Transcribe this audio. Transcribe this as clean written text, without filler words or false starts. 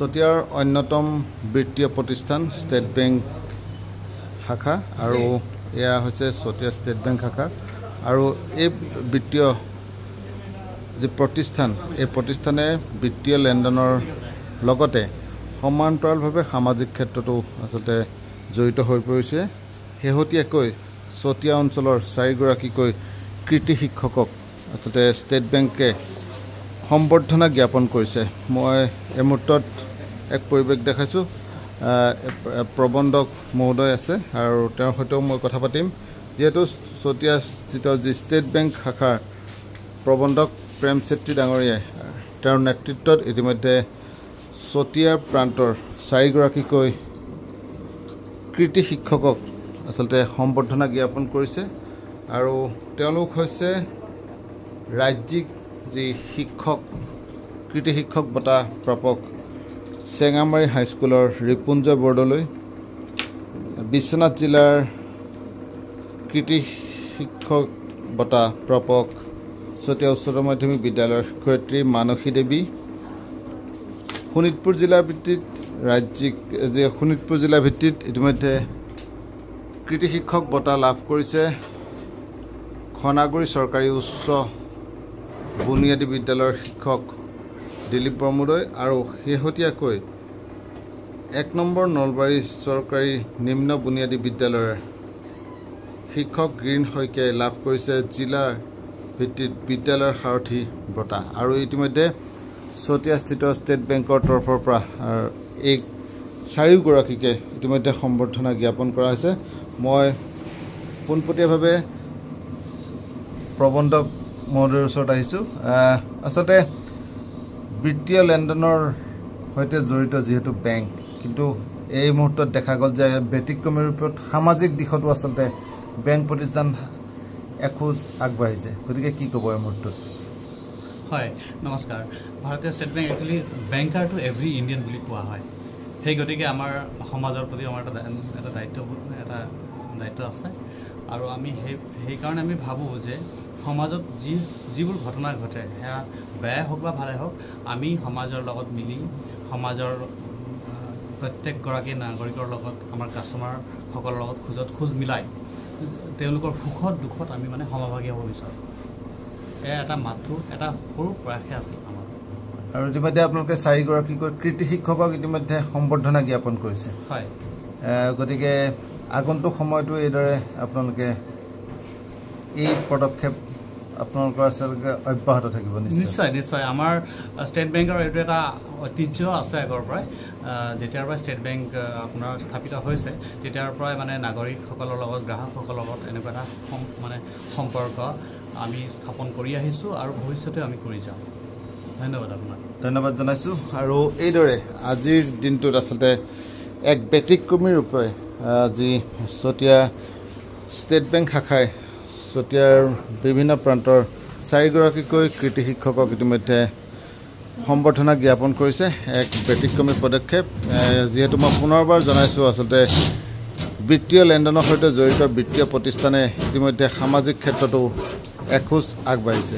চতিয়াৰ অন্যতম বিত্তীয় প্ৰতিষ্ঠান ষ্টেট বেংক শাখা আৰু এয়া হৈছে চতিয়া ষ্টেট বেংক শাখা আৰু এই বিত্তীয় যে প্ৰতিষ্ঠান এই প্ৰতিষ্ঠানে বিত্তীয় লেনদেনৰ লগতে সমান্তৰালভাৱে সামাজিক ক্ষেত্ৰতো আচলতে জড়িত হৈ পৰিছে। শেহতীয়াকৈ চতিয়া অঞ্চলৰ 4গৰাকীকৈ কৃতি শিক্ষকক আচলতে ষ্টেট বেংকে সম্বৰ্ধনা জ্ঞাপন কৰিছে। মই এই মুহূৰ্তত এক পৰিৱেশ দেখাইছোঁ। প্ৰবন্ধক মহোদয় আছে আৰু তেওঁৰ সৈতেও মই কথা পাতিম। যিহেতু চতিয়া স্থিত যি ষ্টেট বেংক শাখাৰ প্ৰবন্ধক প্ৰেম চেত্ৰী ডাঙৰীয়াই তেওঁৰ নেতৃত্বত ইতিমধ্যে চতিয়াৰ প্ৰান্তৰ 4গৰাকীকৈ কৃতি শিক্ষকক আচলতে সম্বৰ্ধনা জ্ঞাপন কৰিছে আৰু তেওঁলোক হৈছে ৰাজ্যিক যি শিক্ষক কৃতি শিক্ষক বঁটা প্ৰাপক চেঙামাৰী হাইস্কুলৰ ৰিপুঞ্জয় বৰদলৈ, বিশ্বনাথ জিলাৰ কৃতি শিক্ষক বঁটা প্ৰাপক চতিয়া উচ্চতৰ মাধ্যমিক বিদ্যালয়ৰ শিক্ষয়িত্ৰী মানসী দেৱী, শোণিতপুৰ জিলা ভিত্তিত ইতিমধ্যে কৃতি শিক্ষক বঁটা লাভ কৰিছে খনাগুৰি চৰকাৰী উচ্চ বুনিয়াদী বিদ্যালয়ৰ শিক্ষক দিলীপ বৰমুদৈ আৰু শেহতীয়াকৈ 1 নম্বৰ নলবাৰী চৰকাৰী নিম্ন বুনিয়াদী বিদ্যালয়ৰ শিক্ষক গিৰীণ শইকীয়াই লাভ কৰিছে জিলা ভিত্তিত বিদ্যালয়ৰ সাৰথী বঁটা আৰু ইতিমধ্যে চতিয়াস্থিত ষ্টেট বেংকৰ তৰফৰ পৰা এই 4গৰাকীকে ইতিমধ্যে সম্বৰ্ধনা জ্ঞাপন কৰা হৈছে। মই পোনপটীয়াভাৱে প্ৰবন্ধক মহোদয়ৰ ওচৰত আহিছোঁ। আচলতে বিত্তীয় লেনদেনৰ সৈতে জড়িত যিহেতু বেংক, কিন্তু এই মুহূৰ্তত দেখা গ'ল যে ব্যতিক্ৰমীৰ ওপৰত সামাজিক দিশতো আচলতে বেংক প্ৰতিষ্ঠান এখোজ আগবাঢ়িছে। গতিকে কি ক'ব এই মুহূৰ্তত? হয়, নমস্কাৰ। ভাৰতীয় state bank actually banker to every Indian বুলি কোৱা হয়। সেই গতিকে আমাৰ সমাজৰ প্ৰতি আমাৰ এটা দায়িত্ব আছে আৰু আমি সেইকাৰণে আমি ভাবোঁ যে সমাজত যিবোৰ ঘটনা ঘটে সেয়া বেয়া হওক বা ভালে হওক, আমি সমাজৰ লগত মিলি সমাজৰ প্ৰত্যেকগৰাকী নাগৰিকৰ লগত আমাৰ কাষ্টমাৰসকলৰ লগত খোজ মিলাই তেওঁলোকৰ সুখত দুখত আমি মানে সমভাগী হ'ব বিচাৰোঁ। এয়া এটা এটা সৰু প্ৰয়াসে আছিল আমাৰ। আৰু ইতিমধ্যে আপোনালোকে 4গৰাকীকৈ কৃতি শিক্ষকক ইতিমধ্যে সম্বৰ্ধনা জ্ঞাপন কৰিছে। হয়, গতিকে আগন্তুক সময়তো এইদৰে আপোনালোকে এই পদক্ষেপ আপোনালোকৰ আচলতে অব্যাহত থাকিব? নিশ্চয় নিশ্চয়। আমাৰ ষ্টেট বেংকৰ এইটো এটা ঐতিহ্য আছে আগৰ পৰাই। যেতিয়াৰ পৰা ষ্টেট বেংক আপোনাৰ স্থাপিত হৈছে তেতিয়াৰ পৰাই মানে নাগৰিকসকলৰ লগত গ্ৰাহকসকলৰ লগত এনেকুৱা এটা সম্পৰ্ক আমি স্থাপন কৰি আহিছোঁ আৰু ভৱিষ্যতে আমি কৰি যাম। ধন্যবাদ আপোনাক। ধন্যবাদ জনাইছোঁ। আৰু এইদৰে আজিৰ দিনটোত আচলতে এক ব্যতিক্ৰমী ৰূপে যি চতিয়া ষ্টেট বেংক শাখাই চতিয়াৰ বিভিন্ন প্ৰান্তৰ 4গৰাকীকৈ কৃতি শিক্ষকক ইতিমধ্যে সম্বৰ্ধনা জ্ঞাপন কৰিছে। এক ব্যতিক্ৰমী পদক্ষেপ। যিহেতু মই পুনৰবাৰ জনাইছোঁ আচলতে বিত্তীয় লেনদেনৰ সৈতে জড়িত বিত্তীয় প্ৰতিষ্ঠানে ইতিমধ্যে সামাজিক ক্ষেত্ৰতো এখোজ আগবাঢ়িছে।